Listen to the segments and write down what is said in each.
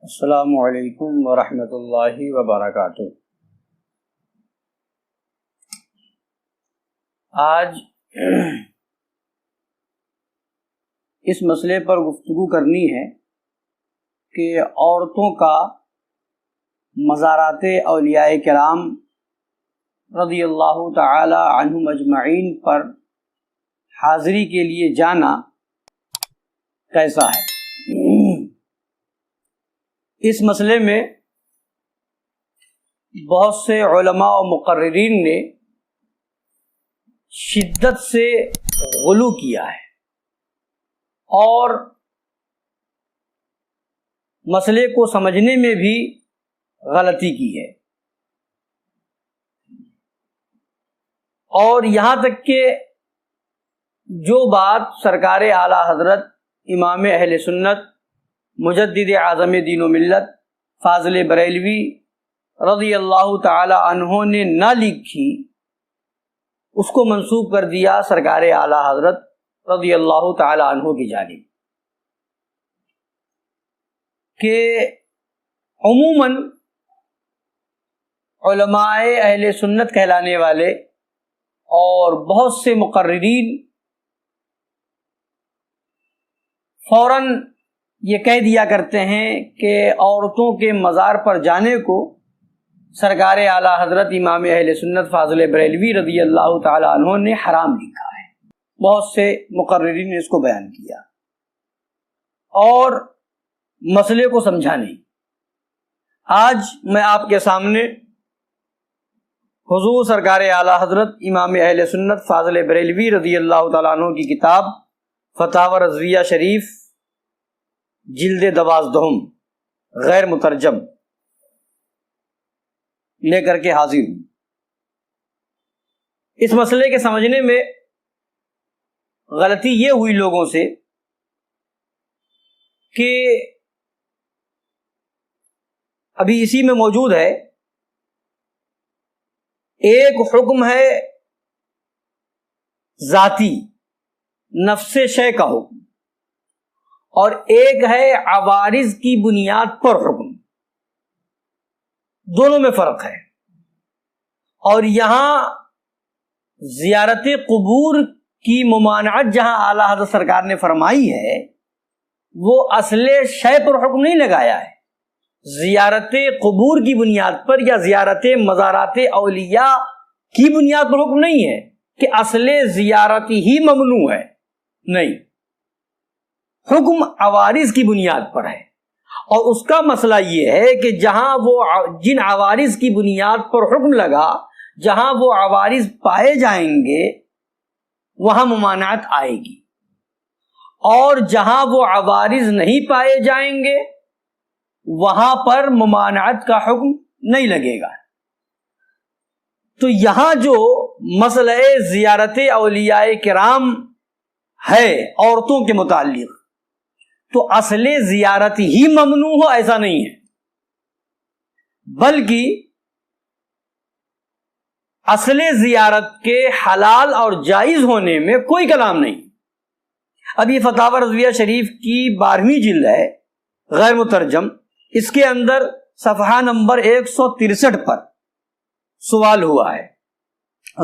السلام علیکم ورحمۃ اللہ وبرکاتہ۔ آج اس مسئلے پر گفتگو کرنی ہے کہ عورتوں کا مزارات اولیاء کرام رضی اللہ تعالی عنہم اجمعین پر حاضری کے لیے جانا کیسا ہے۔ اس مسئلے میں بہت سے علماء و مقررین نے شدت سے غلو کیا ہے اور مسئلے کو سمجھنے میں بھی غلطی کی ہے، اور یہاں تک کہ جو بات سرکار اعلیٰ حضرت امام اہل سنت مجدد اعظم دین و ملت فاضل بریلوی رضی اللہ تعالی عنہ نے نہ لکھی، اس کو منسوب کر دیا سرکار اعلیٰ حضرت رضی اللہ تعالی عنہ کی جانب، کہ عموماً علماء اہل سنت کہلانے والے اور بہت سے مقررین فوراً یہ کہہ دیا کرتے ہیں کہ عورتوں کے مزار پر جانے کو سرکار اعلیٰ حضرت امام اہل سنت فاضل بریلوی رضی اللہ تعالی عنہ نے حرام لکھا ہے۔ بہت سے مقررین نے اس کو بیان کیا اور مسئلے کو سمجھا نہیں۔ آج میں آپ کے سامنے حضور سرکار اعلیٰ حضرت امام اہل سنت فاضل بریلوی رضی اللہ تعالی عنہ کی کتاب فتاوی رضویہ شریف جلد 12 غیر مترجم لے کر کے حاضر ہوں۔ اس مسئلے کے سمجھنے میں غلطی یہ ہوئی لوگوں سے کہ ابھی اسی میں موجود ہے، ایک حکم ہے ذاتی نفس شے کا حکم، اور ایک ہے عوارض کی بنیاد پر حکم، دونوں میں فرق ہے۔ اور یہاں زیارت قبور کی ممانعت جہاں اعلیٰ حضرت سرکار نے فرمائی ہے، وہ اصل شے پر حکم نہیں لگایا ہے، زیارت قبور کی بنیاد پر یا زیارت مزارات اولیاء کی بنیاد پر حکم نہیں ہے کہ اصل زیارت ہی ممنوع ہے، نہیں، حکم عوارض کی بنیاد پر ہے۔ اور اس کا مسئلہ یہ ہے کہ جہاں وہ جن عوارض کی بنیاد پر حکم لگا، جہاں وہ عوارض پائے جائیں گے وہاں ممانعت آئے گی، اور جہاں وہ عوارض نہیں پائے جائیں گے وہاں پر ممانعت کا حکم نہیں لگے گا۔ تو یہاں جو مسئلہ زیارت اولیاء کرام ہے عورتوں کے متعلق، تو اصل زیارت ہی ممنوع ہو ایسا نہیں ہے، بلکہ اصل زیارت کے حلال اور جائز ہونے میں کوئی کلام نہیں۔ اب یہ فتاوی رضویہ شریف کی 12ویں جلد ہے غیر مترجم، اس کے اندر صفحہ نمبر 163 پر سوال ہوا ہے۔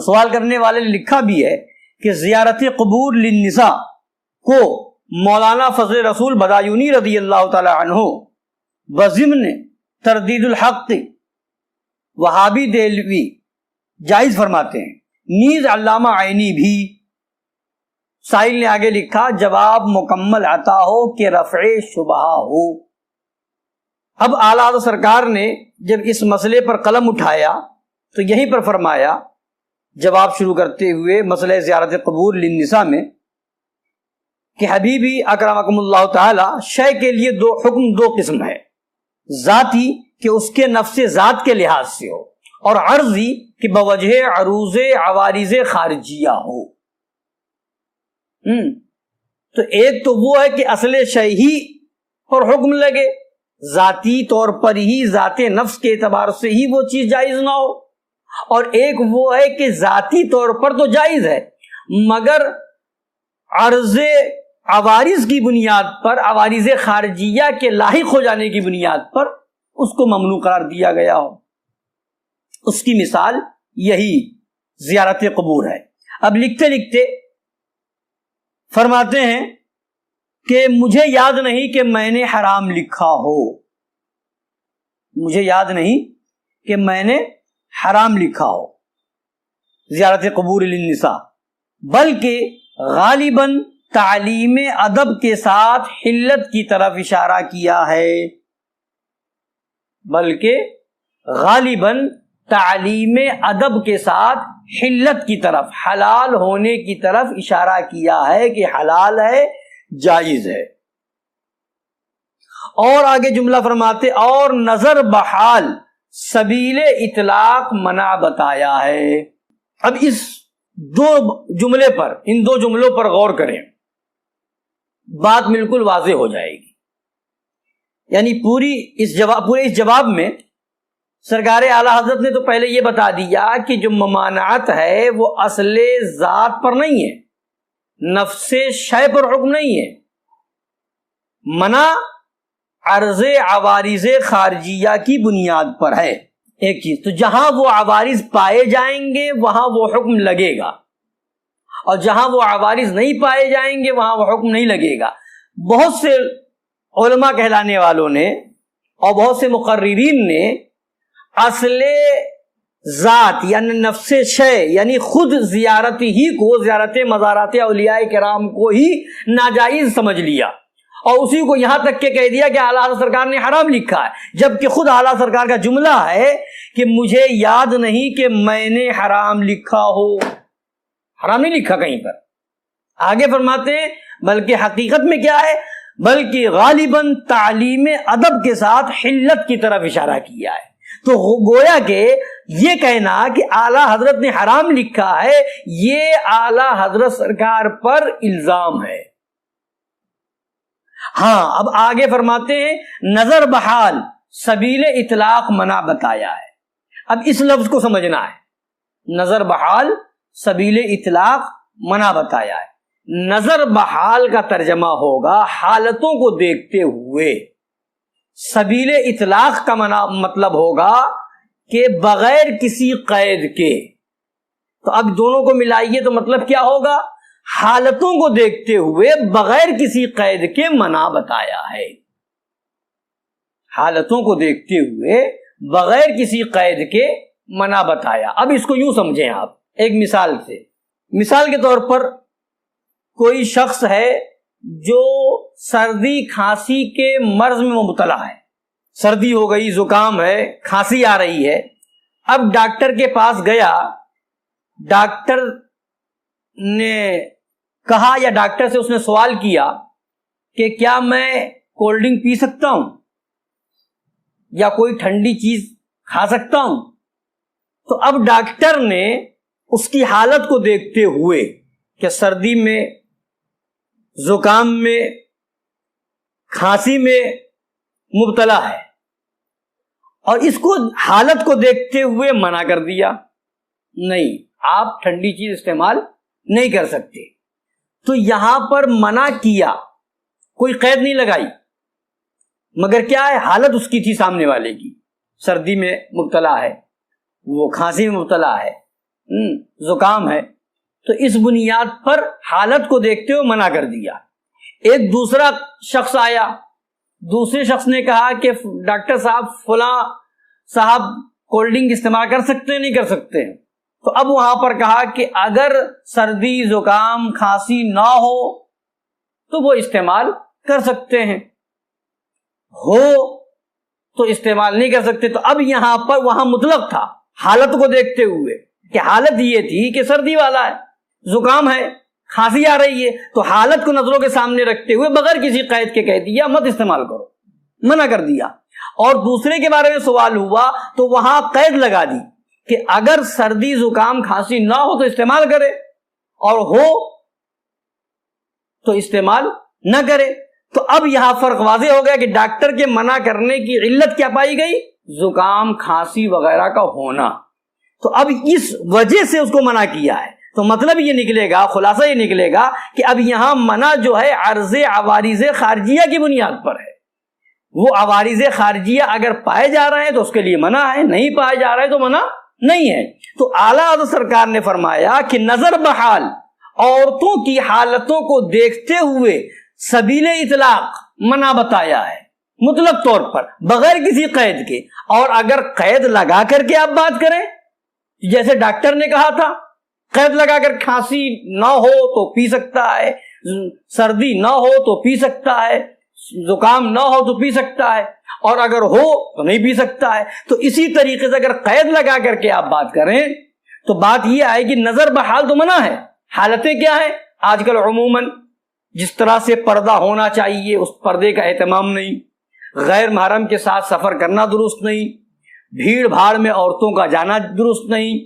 سوال کرنے والے نے لکھا بھی ہے کہ زیارت قبور للنساء کو مولانا فضل رسول بدایونی رضی اللہ تعالی عنہ بضمن تردید الحق وہابی دہلوی جائز فرماتے ہیں، نیز علامہ عینی بھی۔ سائل نے آگے لکھا جواب مکمل عطا ہو کہ رفع شبہ ہو۔ اب اعلیٰ حضرت سرکار نے جب اس مسئلے پر قلم اٹھایا تو یہیں پر فرمایا، جواب شروع کرتے ہوئے مسئلہ زیارت قبور للنساء میں، کہ حبیبی اکرمکم اللہ تعالی شے کے لیے دو قسم ہے، ذاتی کہ اس کے نفس ذات کے لحاظ سے ہو، اور عرضی کہ بوجہ عروض عوارض خارجیہ ہو۔ تو ایک تو وہ ہے کہ اصل شے ہی پر حکم لگے، ذاتی طور پر ہی ذات نفس کے اعتبار سے ہی وہ چیز جائز نہ ہو، اور ایک وہ ہے کہ ذاتی طور پر تو جائز ہے مگر عرض عوارض کی بنیاد پر، عوارض خارجیہ کے لاحق ہو جانے کی بنیاد پر اس کو ممنوع قرار دیا گیا ہو۔ اس کی مثال یہی زیارت قبور ہے۔ اب لکھتے لکھتے فرماتے ہیں کہ مجھے یاد نہیں کہ میں نے حرام لکھا ہو، مجھے یاد نہیں کہ میں نے حرام لکھا ہو زیارت قبور للنساء، بلکہ غالباً تعلیم ادب کے ساتھ حلت کی طرف اشارہ کیا ہے، بلکہ غالباً تعلیم ادب کے ساتھ حلت کی طرف، حلال ہونے کی طرف اشارہ کیا ہے کہ حلال ہے، جائز ہے۔ اور آگے جملہ فرماتے اور نظر بحال سبیل اطلاق منع بتایا ہے۔ اب اس دو جملے پر، ان دو جملوں پر غور کریں، بات بالکل واضح ہو جائے گی۔ یعنی پورے اس جواب میں سرکار اعلی حضرت نے تو پہلے یہ بتا دیا کہ جو ممانعت ہے وہ اصل ذات پر نہیں ہے، نفس شے پر حکم نہیں ہے، منع عرض عوارض خارجیہ کی بنیاد پر ہے۔ ایک چیز تو جہاں وہ عوارض پائے جائیں گے وہاں وہ حکم لگے گا، اور جہاں وہ عوارض نہیں پائے جائیں گے وہاں وہ حکم نہیں لگے گا۔ بہت سے علماء کہلانے والوں نے اور بہت سے مقررین نے اصل ذات یعنی نفس شے یعنی خود زیارت ہی کو، زیارت مزارات اولیاء کرام کو ہی ناجائز سمجھ لیا، اور اسی کو یہاں تک کہ کہہ دیا کہ اعلیٰ حضرت سرکار نے حرام لکھا ہے، جبکہ خود اعلیٰ سرکار کا جملہ ہے کہ مجھے یاد نہیں کہ میں نے حرام لکھا ہو۔ حرام نہیں لکھا کہیں پر۔ آگے فرماتے ہیں بلکہ حقیقت میں کیا ہے، بلکہ غالباً تعلیم ادب کے ساتھ حلت کی طرف اشارہ کیا ہے۔ تو گویا کہ یہ کہنا کہ اعلیٰ حضرت نے حرام لکھا ہے، یہ اعلیٰ حضرت سرکار پر الزام ہے۔ ہاں اب آگے فرماتے ہیں نظر بحال سبیل اطلاق منع بتایا ہے۔ اب اس لفظ کو سمجھنا ہے، نظر بحال سبیل اطلاق منع بتایا ہے۔ نظر بحال کا ترجمہ ہوگا حالتوں کو دیکھتے ہوئے، سبیل اطلاق کا مطلب ہوگا کہ بغیر کسی قید کے۔ تو اب دونوں کو ملائیے تو مطلب کیا ہوگا، حالتوں کو دیکھتے ہوئے بغیر کسی قید کے منع بتایا ہے۔ حالتوں کو دیکھتے ہوئے بغیر کسی قید کے منع بتایا۔ اب اس کو یوں سمجھیں آپ ایک مثال سے، مثال کے طور پر کوئی شخص ہے جو سردی کھانسی کے مرض میں مبتلا ہے، سردی ہو گئی، زکام ہے، کھانسی آ رہی ہے۔ اب ڈاکٹر کے پاس گیا، ڈاکٹر نے کہا یا ڈاکٹر سے اس نے سوال کیا کہ کیا میں کولڈ ڈرنک پی سکتا ہوں یا کوئی ٹھنڈی چیز کھا سکتا ہوں؟ تو اب ڈاکٹر نے اس کی حالت کو دیکھتے ہوئے کہ سردی میں، زکام میں، کھانسی میں مبتلا ہے، اور اس کو حالت کو دیکھتے ہوئے منع کر دیا، نہیں آپ ٹھنڈی چیز استعمال نہیں کر سکتے۔ تو یہاں پر منع کیا، کوئی قید نہیں لگائی، مگر کیا ہے، حالت اس کی تھی سامنے والے کی، سردی میں مبتلا ہے، وہ کھانسی میں مبتلا ہے، زکام ہے، تو اس بنیاد پر حالت کو دیکھتے ہوئے منع کر دیا۔ ایک دوسرا شخص آیا، دوسرے شخص نے کہا کہ ڈاکٹر صاحب فلاں صاحب کولڈ ڈرنک استعمال کر سکتے ہیں نہیں کر سکتے؟ تو اب وہاں پر کہا کہ اگر سردی، زکام، کھانسی نہ ہو تو وہ استعمال کر سکتے ہیں، ہو تو استعمال نہیں کر سکتے۔ تو اب یہاں پر وہاں مطلق تھا حالت کو دیکھتے ہوئے کہ حالت یہ تھی کہ سردی والا ہے، زکام ہے، کھانسی آ رہی ہے، تو حالت کو نظروں کے سامنے رکھتے ہوئے بغیر کسی قید کے کہہ دیا مت استعمال کرو، منع کر دیا۔ اور دوسرے کے بارے میں سوال ہوا تو وہاں قید لگا دی کہ اگر سردی، زکام، کھانسی نہ ہو تو استعمال کرے، اور ہو تو استعمال نہ کرے۔ تو اب یہاں فرق واضح ہو گیا کہ ڈاکٹر کے منع کرنے کی علت کیا پائی گئی، زکام، کھانسی وغیرہ کا ہونا۔ تو اب اس وجہ سے اس کو منع کیا ہے۔ تو مطلب یہ نکلے گا، خلاصہ یہ نکلے گا کہ اب یہاں منع جو ہے عرض عوارض خارجیہ کی بنیاد پر ہے. وہ عوارض خارجیہ اگر پائے جا رہے ہیں تو اس کے لیے منع ہے، نہیں پائے جا رہے تو منع نہیں ہے. تو اعلیٰ حضرت سرکار نے فرمایا کہ نظر بحال، عورتوں کی حالتوں کو دیکھتے ہوئے سبیل اطلاق منع بتایا ہے، مطلق طور پر بغیر کسی قید کے. اور اگر قید لگا کر کے آپ بات کریں، جیسے ڈاکٹر نے کہا تھا قید لگا کر کھانسی نہ ہو تو پی سکتا ہے، سردی نہ ہو تو پی سکتا ہے، زکام نہ ہو تو پی سکتا ہے، اور اگر ہو تو نہیں پی سکتا ہے. تو اسی طریقے سے اگر قید لگا کر کے آپ بات کریں تو بات یہ آئے گی نظر بحال تو منع ہے. حالتیں کیا ہیں؟ آج کل عموماً جس طرح سے پردہ ہونا چاہیے اس پردے کا اہتمام نہیں، غیر محرم کے ساتھ سفر کرنا درست نہیں، بھیڑ بھاڑ میں عورتوں کا جانا درست نہیں،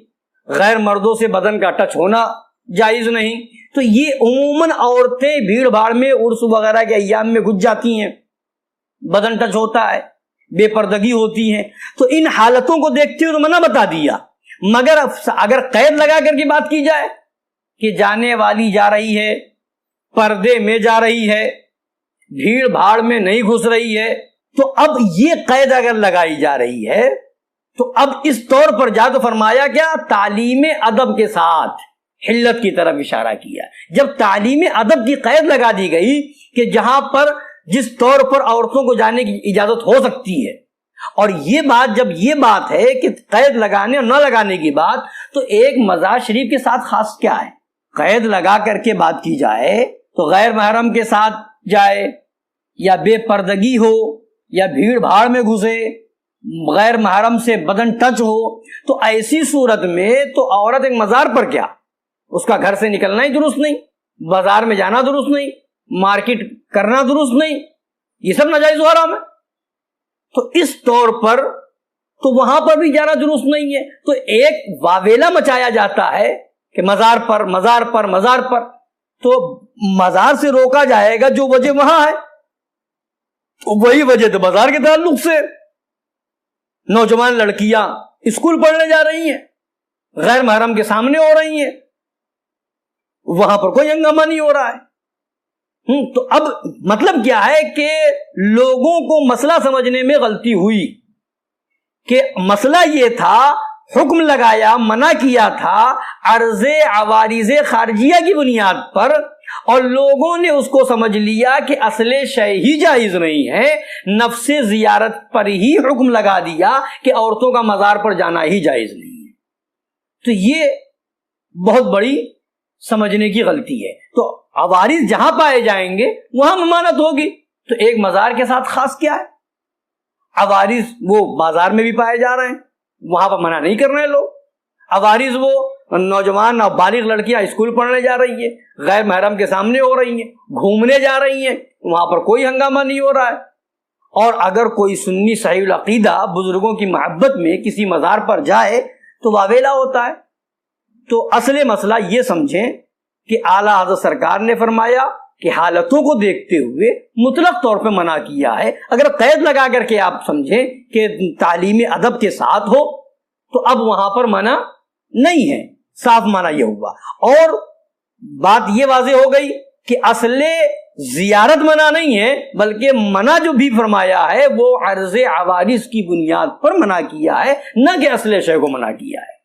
غیر مردوں سے بدن کا ٹچ ہونا جائز نہیں. تو یہ عموماً عورتیں بھیڑ بھاڑ میں عرس وغیرہ کے ایام میں گھس جاتی ہیں، بدن ٹچ ہوتا ہے، بے پردگی ہوتی ہیں. تو ان حالتوں کو دیکھتے ہوئے منع بتا دیا. مگر اگر قید لگا کر کے بات کی جائے کہ جانے والی جا رہی ہے، پردے میں جا رہی ہے، بھیڑ بھاڑ میں نہیں گھس رہی ہے، تو اب یہ قید اگر لگائی جا رہی ہے تو اب اس طور پر جا تو فرمایا کیا؟ تعلیم ادب کے ساتھ حلت کی طرف اشارہ کیا. جب تعلیم ادب کی قید لگا دی گئی کہ جہاں پر جس طور پر عورتوں کو جانے کی اجازت ہو سکتی ہے، اور یہ بات جب یہ بات ہے کہ قید لگانے اور نہ لگانے کی بات، تو ایک مزار شریف کے ساتھ خاص کیا ہے؟ قید لگا کر کے بات کی جائے تو غیر محرم کے ساتھ جائے یا بے پردگی ہو یا بھیڑ بھاڑ میں گھسے، غیر محرم سے بدن ٹچ ہو، تو ایسی صورت میں تو عورت ایک مزار پر کیا، اس کا گھر سے نکلنا ہی درست نہیں، بازار میں جانا درست نہیں، مارکیٹ کرنا درست نہیں، یہ سب ناجائز و حرام ہے. تو اس طور پر تو وہاں پر بھی جانا درست نہیں ہے. تو ایک واویلا مچایا جاتا ہے کہ مزار پر مزار پر مزار پر، تو مزار سے روکا جائے گا جو وجہ وہاں ہے، تو وہی وجہ تو بازار کے تعلق سے. نوجوان لڑکیاں اسکول پڑھنے جا رہی ہیں، غیر محرم کے سامنے ہو رہی ہیں، وہاں پر کوئی ہنگامہ نہیں ہو رہا ہے. تو اب مطلب کیا ہے کہ لوگوں کو مسئلہ سمجھنے میں غلطی ہوئی کہ مسئلہ یہ تھا، حکم لگایا، منع کیا تھا عرض عوارض خارجیہ کی بنیاد پر، اور لوگوں نے اس کو سمجھ لیا کہ اصل شے ہی جائز نہیں ہے، نفس زیارت پر ہی حکم لگا دیا کہ عورتوں کا مزار پر جانا ہی جائز نہیں ہے. تو یہ بہت بڑی سمجھنے کی غلطی ہے. تو عوارض جہاں پائے جائیں گے وہاں ممانعت ہوگی. تو ایک مزار کے ساتھ خاص کیا ہے؟ عوارض وہ بازار میں بھی پائے جا رہے ہیں، وہاں پر منع نہیں کر رہے لوگ. عوارض وہ نوجوان اور بالغ لڑکیاں اسکول پڑھنے جا رہی ہیں، غیر محرم کے سامنے ہو رہی ہیں، گھومنے جا رہی ہیں، وہاں پر کوئی ہنگامہ نہیں ہو رہا ہے. اور اگر کوئی سنی صحیح العقیدہ بزرگوں کی محبت میں کسی مزار پر جائے تو واویلا ہوتا ہے. تو اصل مسئلہ یہ سمجھیں کہ اعلیٰ حضرت سرکار نے فرمایا کہ حالتوں کو دیکھتے ہوئے مطلق طور پہ منع کیا ہے. اگر قید لگا کر کے آپ سمجھیں کہ تعلیم ادب کے ساتھ ہو تو اب وہاں پر منع نہیں ہے، صاف منع یہ ہوا. اور بات یہ واضح ہو گئی کہ اصل زیارت منع نہیں ہے، بلکہ منع جو بھی فرمایا ہے وہ عرض عوارض کی بنیاد پر منع کیا ہے، نہ کہ اصل شے کو منع کیا ہے.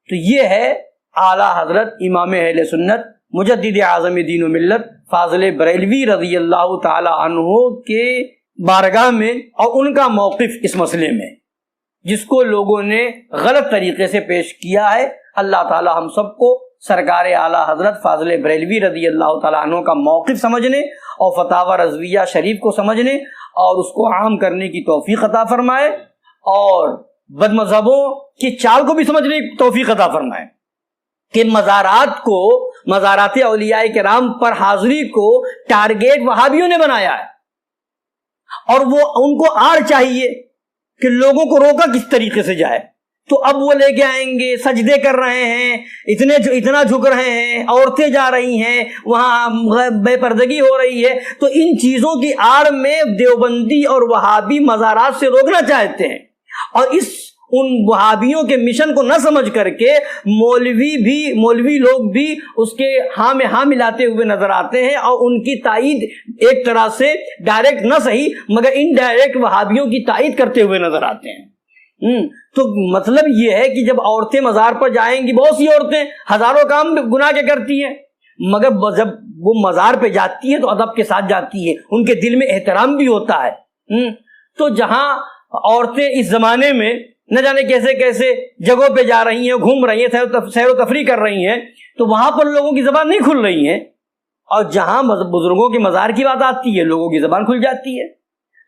تو یہ ہے اعلیٰ حضرت امام اہل سنت مجدد اعظم دین و ملت فاضل بریلوی رضی اللہ تعالی عنہ کے بارگاہ میں، اور ان کا موقف اس مسئلے میں جس کو لوگوں نے غلط طریقے سے پیش کیا ہے. اللہ تعالی ہم سب کو سرکار اعلیٰ حضرت فاضل بریلوی رضی اللہ تعالیٰ عنہ کا موقف سمجھنے اور فتاوی رضویہ شریف کو سمجھنے اور اس کو عام کرنے کی توفیق عطا فرمائے، اور بد مذہبوں کی چال کو بھی سمجھنے کی توفیق عطا فرمائے کہ مزارات اولیاء کرام پر حاضری کو ٹارگیٹ وہابیوں نے بنایا ہے، اور وہ ان کو آڑ چاہیے کہ لوگوں کو روکا کس طریقے سے جائے. تو اب وہ لے کے آئیں گے، سجدے کر رہے ہیں، اتنا جھک رہے ہیں، عورتیں جا رہی ہیں، وہاں بے پردگی ہو رہی ہے. تو ان چیزوں کی آڑ میں دیوبندی اور وہابی مزارات سے روکنا چاہتے ہیں، اور اس ان وہابیوں کے مشن کو نہ سمجھ کر کے مولوی لوگ بھی اس کے ہاں میں ہاں ملاتے ہوئے نظر آتے ہیں، اور ان کی تائید ایک طرح سے ڈائریکٹ نہ صحیح مگر انڈائریکٹ وہابیوں کی تائید کرتے ہوئے نظر آتے ہیں۔ تو مطلب یہ ہے کہ جب عورتیں مزار پر جائیں گی، بہت سی عورتیں ہزاروں کام گناہ کے کرتی ہیں، مگر جب وہ مزار پہ جاتی ہے تو ادب کے ساتھ جاتی ہے، ان کے دل میں احترام بھی ہوتا ہے۔ تو جہاں عورتیں اس زمانے میں نہ جانے کیسے کیسے جگہوں پہ جا رہی ہیں، گھوم رہی ہیں، سیر و تفریح کر رہی ہیں، تو وہاں پر لوگوں کی زبان نہیں کھل رہی ہیں، اور جہاں بزرگوں کے مزار کی بات آتی ہے لوگوں کی زبان کھل جاتی ہے۔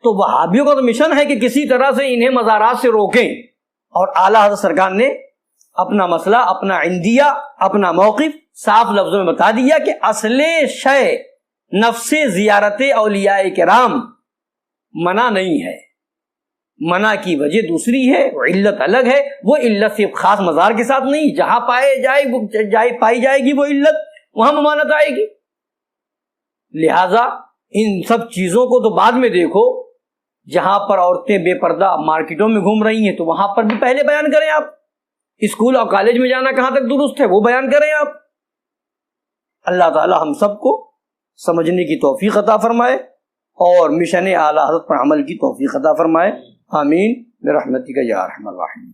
تو وہابیوں کا تو مشن ہے کہ کسی طرح سے انہیں مزارات سے روکیں، اور اعلیٰ حضرت سرکار نے اپنا مسئلہ، اپنا عندیہ، اپنا موقف صاف لفظوں میں بتا دیا کہ اصل شے نفس زیارت اولیاء کرام منع نہیں ہے، منع کی وجہ دوسری ہے، وہ علت الگ ہے، وہ علت صرف خاص مزار کے ساتھ نہیں، جہاں پائی جائے گی وہ علت وہاں ممانعت آئے گی۔ لہذا ان سب چیزوں کو تو بعد میں دیکھو، جہاں پر عورتیں بے پردہ مارکیٹوں میں گھوم رہی ہیں تو وہاں پر بھی پہلے بیان کریں آپ، اسکول اور کالج میں جانا کہاں تک درست ہے وہ بیان کریں آپ۔ اللہ تعالی ہم سب کو سمجھنے کی توفیق عطا فرمائے اور مشن اعلیٰ حضرت پر عمل کی توفیق عطا فرمائے، آمین برحمتک یا ارحم الراحمین۔